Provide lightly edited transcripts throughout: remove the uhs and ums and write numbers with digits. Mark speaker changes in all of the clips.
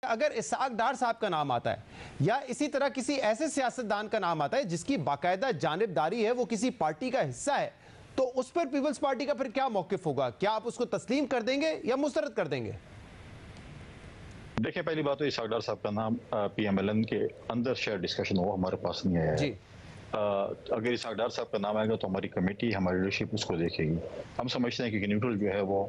Speaker 1: अगर इसहाक डार साहब का नाम आता है या इसी तरह किसी ऐसे सियासतदान का नाम आता है जिसकी बाकायदा जानिबदारी है, वो किसी पार्टी का हिस्सा है, तो उस पर पीपल्स पार्टी का फिर क्या मौकिफ होगा? क्या आप उसको तस्लीम कर देंगे या मुस्तरद कर देंगे?
Speaker 2: देखिए, पहली बात तो इसहाक डार साहब का नाम PMLN के अंदर शायद डिस्कशन हुआ, हमारे पास नहीं आया है। अगर इसहाक डार साहब का नाम आएगा तो हमारी कमेटी, हमारी लीडरशिप उसको देखेगी। हम समझते हैं कि न्यूट्रल जो है वो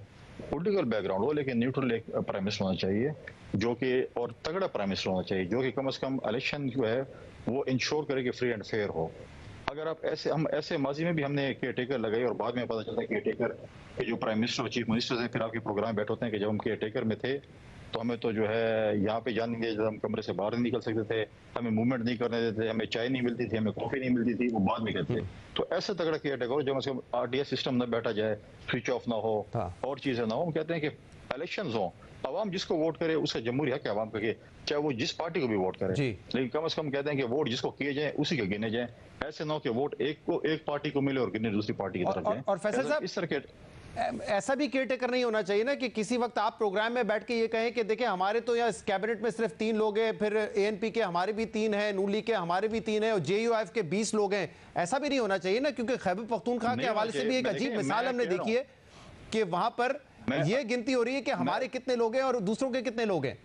Speaker 2: पॉलिटिकल बैकग्राउंड हो, लेकिन न्यूट्रल एक प्राइम मिनिस्टर होना चाहिए जो कि, और तगड़ा प्राइम मिनिस्टर होना चाहिए जो कि कम से कम इलेक्शन जो है वो इंश्योर करे कि फ्री एंड फेयर हो। अगर आप ऐसे माजी में भी हमने केयर टेकर लगाई और बाद में पता चलता है केयर टेकर के जो प्राइम मिनिस्टर और चीफ मिनिस्टर्स हैं, फिर आपके प्रोग्राम बैठ होते हैं कि जब हम केयर टेकर में थे तो हमें तो जो है यहाँ पे जान नहीं, हम कमरे से बाहर नहीं निकल सकते थे, हमें मूवमेंट नहीं करने देते, हमें चाय नहीं मिलती थी, हमें कॉफी नहीं मिलती थी, वो बाद में कहते। तो ऐसा तगड़ा केयर टेकर हो जब RDS सिस्टम न बैठा जाए, स्विच ऑफ ना हो और चीजें ना हो। हम कहते हैं कि इलेक्शन हो, अवाम जिसको वोट करे उसका जमहूरी हक है अवाम का, चाहे वो जिस पार्टी को भी वोट करे, लेकिन कम से कम कहते हैं कि वोट जिसको किए जाए उसी के गिने जाए। ऐसे ना हो कि वोट एक पार्टी को मिले और गिने दूसरी पार्टी की तरफ जाए।
Speaker 1: और फैसल साहब, इस तरह के ऐसा भी केयरटेकर नहीं होना चाहिए ना कि किसी वक्त आप प्रोग्राम में बैठ के ये कहें कि देखिए हमारे तो यहाँ कैबिनेट में सिर्फ 3 लोग हैं, फिर ANP के हमारे भी 3 हैं, नून लीग के हमारे भी 3 हैं और JUIF के 20 लोग हैं। ऐसा भी नहीं होना चाहिए ना, क्योंकि खैबर पख्तूनख्वा के हवाले से भी एक अजीब मिसाल हमने देखी है कि वहां पर यह गिनती हो रही है कि हमारे कितने लोग हैं और दूसरों के कितने लोग हैं।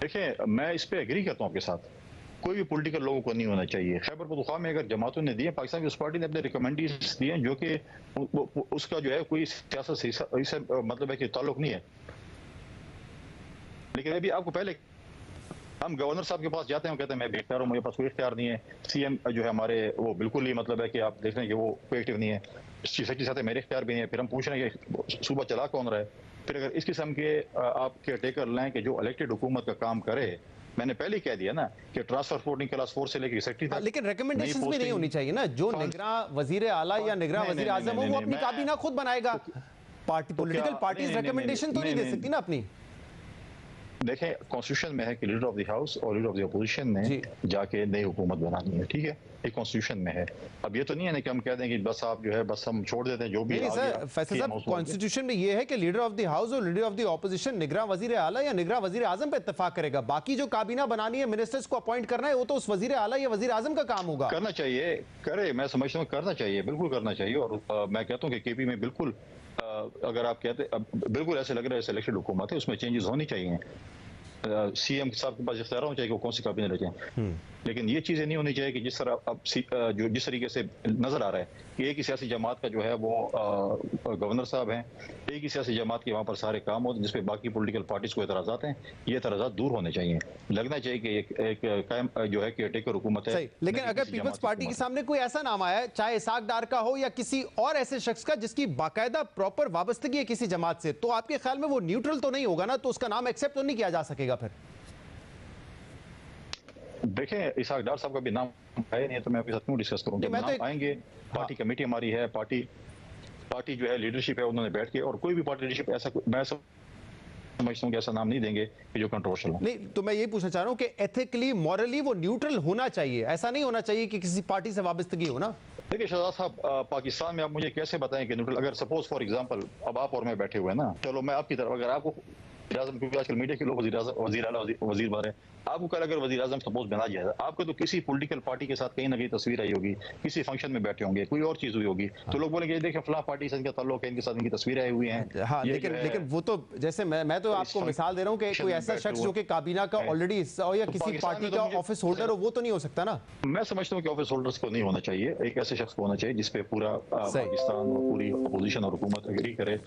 Speaker 2: देखिए, मैं इस पे एग्री करता हूँ आपके साथ, कोई भी पॉलिटिकल लोगों को नहीं होना चाहिए। खैबर पख्तूनख्वा में अगर जमातों ने दिए, पाकिस्तान की उस पार्टी ने अपने रिकमेंडेशंस दिए जो कि उसका जो है कोई सियासत से मतलब है कि ताल्लुक नहीं है। लेकिन अभी आपको पहले हम गवर्नर साहब के पास जाते हैं, कहते हैं मैं बेकार हूँ, मेरे पास कोई इख्तियार नहीं है। CM जो है हमारे वो बिल्कुल ही मतलब है कि आप देख रहे हैं कि वो कोई एक्टिव नहीं है। चीफ सेक्रेटरी साथ मेरे इख्तियार भी नहीं है। फिर हम पूछ रहे हैं कि सूबा चला कौन रहा है। फिर अगर इस किस्म के आप केयर टेकर लाएं कि जो इलेक्टेड हुकूमत का काम करे, मैंने पहले ही कह दिया ना कि ट्रांसफर रिपोर्टिंग क्लास 4 से लेकर सेक्रेटरी तक,
Speaker 1: लेकिन रिकमेंडेशंस भी नहीं होनी चाहिए ना। जो निगरां वजीर आला या निगरां वजीर आजम हो वो अपनी काबीना खुद बनाएगा। पार्टी पॉलिटिकल पार्टीज रिकमेंडेशन तो नहीं दे सकती ना अपनी।
Speaker 2: देखें, कॉन्स्टिट्यूशन में है कि लीडर ऑफ द हाउस और लीडर ऑफ द अपोजिशन ने जाके नई हुकूमत बनानी है, ठीक है, एक कॉन्स्टिट्यूशन में है। अब ये तो नहीं है ना कि हम कह दें कि बस आप जो है बस हम छोड़ देते हैं जो भी।
Speaker 1: नहीं सर, फैसल साहब, कॉन्स्टिट्यूशन में ये है कि लीडर ऑफ द हाउस और लीडर ऑफ द ऑपोजिशन निगरां वजीर आला या निगरां वजीर आजम पे इत्तेफाक करेगा। बाकी जो काबीना बनानी है, मिनिस्टर्स को अपॉइंट करना है, वो तो उस वजीर आला या वजीर आजम का काम होगा।
Speaker 2: करना चाहिए, करे, मैं समझता हूँ करना चाहिए, बिल्कुल करना चाहिए। और मैं कहता हूँ कि KP में बिल्कुल अगर आप कहते बिल्कुल ऐसे लग रहा है इलेक्टेड हुकूमत है, उसमें चेंजेस होनी चाहिए। CM साहब के पास इख्तियार होना चाहिए कि कौन सी काबीना रखें, लेकिन ये चीजें नहीं होनी चाहिए कि जिस तरह अब जो जिस तरीके से नजर आ रहा है कि एक ही सियासी जमात का जो है वो गवर्नर साहब हैं, एक ही सियासी जमात के वहाँ पर सारे काम होते हैं जिसपे बाकी पॉलिटिकल पार्टीज को एतराज़ात हैं। ये एतराज़ात दूर होने चाहिए। लगना चाहिए कि एक कायम जो है केयर टेकर हुकूमत है।
Speaker 1: लेकिन अगर पीपल्स पार्टी के सामने कोई ऐसा नाम आया, चाहे इसहाक डार का हो या किसी और ऐसे शख्स का जिसकी बाकायदा प्रॉपर वाबस्तगी है किसी जमात से, तो आपके ख्याल में वो न्यूट्रल तो नहीं होगा ना? तो उसका नाम एक्सेप्ट तो नहीं किया जा सकेगा फिर?
Speaker 2: देखें, इसहाक डार साहब का भी नाम है नहीं, तो मैं आपके साथ क्यों डिस्कस करूं? जब नाम आएंगे, पार्टी कमेटी हमारी है, पार्टी जो है लीडरशिप है, उन्होंने बैठ के, और कोई भी पार्टी लीडरशिप ऐसा, मैं समझता हूं कि ऐसा नाम नहीं देंगे कि जो कंट्रोवर्शियल हो।
Speaker 1: नहीं, तो मैं यही पूछना चाह रहा हूं कि एथिकली, मॉरली वो न्यूट्रल होना चाहिए, ऐसा नहीं होना चाहिए कि किसी पार्टी से वाबस्तगी हो ना।
Speaker 2: देखिए शहजाद साहब, पाकिस्तान में आप मुझे कैसे बताएं कि न्यूट्रल? अगर सपोज फॉर एग्जांपल अब आप और मैं बैठे हुए हैं ना, चलो मैं आपकी तरफ, अगर आपको क्योंकि आजकल मीडिया के लोग वजीर आला वजीर बन रहे हैं, आपको कल अगर वजीर आजम सपोज बना जाए, आपको तो किसी पॉलिटिकल पार्टी के साथ कहीं ना कहीं तस्वीर आई होगी, किसी फंक्शन में बैठे होंगे, कोई और चीज हुई होगी, तो लोग बोलेंगे देखिए फलां पार्टी से इनका ताल्लुक है, इनके साथ इनकी तस्वीरें आई हुई हैं।
Speaker 1: हाँ, लेकिन वो तो जैसे मैं तो आपको मिसाल दे रहा हूँ कि कोई ऐसा शख्स जो कि काबीना का ऑलरेडी हिस्सा हो या किसी पार्टी का ऑफिस होल्डर हो, वो तो नहीं हो सकता ना।
Speaker 2: मैं समझता हूँ कि ऑफिस होल्डर्स को नहीं होना चाहिए, एक ऐसे शख्स को होना चाहिए जिसपे पूरा पाकिस्तान और पूरी अपोजिशन और हुकूमत एग्री करे।